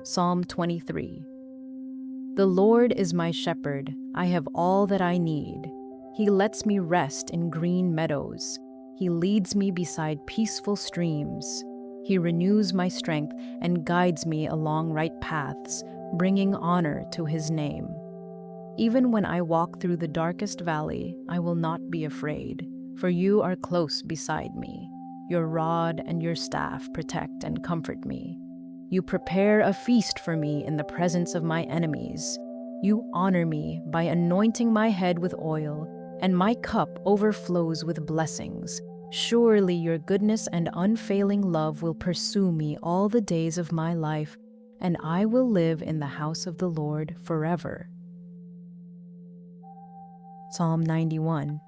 Psalm 23. The Lord is my shepherd, I have all that I need. He lets me rest in green meadows. He leads me beside peaceful streams. He renews my strength and guides me along right paths, bringing honor to his name. Even when I walk through the darkest valley, I will not be afraid, for you are close beside me. Your rod and your staff protect and comfort me. You prepare a feast for me in the presence of my enemies. You honor me by anointing my head with oil, and my cup overflows with blessings. Surely your goodness and unfailing love will pursue me all the days of my life, and I will live in the house of the Lord forever. Psalm 91.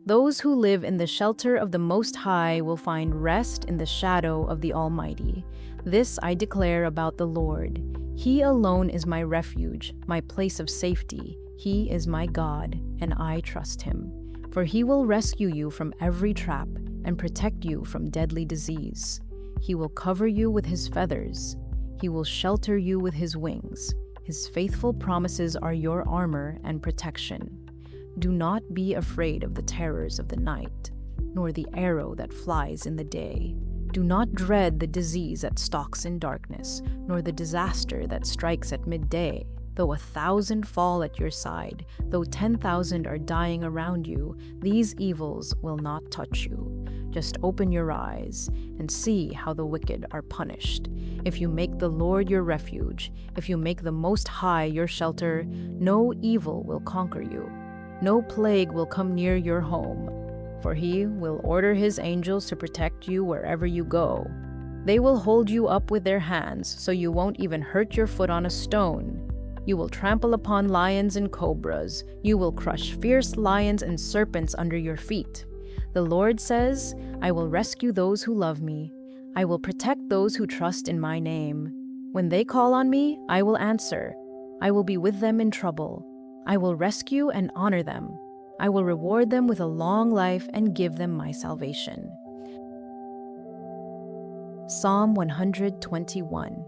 Those who live in the shelter of the Most High will find rest in the shadow of the Almighty. This I declare about the Lord. He alone is my refuge, my place of safety. He is my God, and I trust him. For he will rescue you from every trap and protect you from deadly disease. He will cover you with his feathers. He will shelter you with his wings. His faithful promises are your armor and protection. Do not be afraid of the terrors of the night, nor the arrow that flies in the day. Do not dread the disease that stalks in darkness, nor the disaster that strikes at midday. Though 1,000 fall at your side, though 10,000 are dying around you, these evils will not touch you. Just open your eyes and see how the wicked are punished. If you make the Lord your refuge, if you make the Most High your shelter, no evil will conquer you. No plague will come near your home, for he will order his angels to protect you wherever you go. They will hold you up with their hands so you won't even hurt your foot on a stone. You will trample upon lions and cobras. You will crush fierce lions and serpents under your feet. The Lord says, I will rescue those who love me. I will protect those who trust in my name. When they call on me, I will answer. I will be with them in trouble. I will rescue and honor them. I will reward them with a long life and give them my salvation. Psalm 121.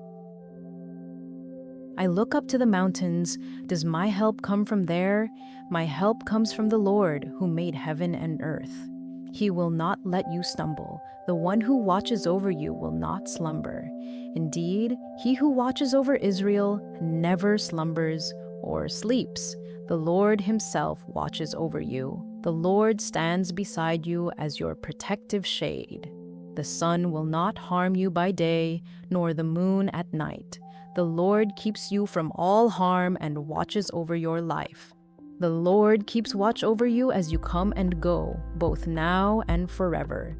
I look up to the mountains. Does my help come from there? My help comes from the Lord, who made heaven and earth. He will not let you stumble. The one who watches over you will not slumber. Indeed, he who watches over Israel never slumbers or sleeps. The Lord himself watches over you. The Lord stands beside you as your protective shade. The sun will not harm you by day, nor the moon at night. The Lord keeps you from all harm and watches over your life. The Lord keeps watch over you as you come and go, both now and forever.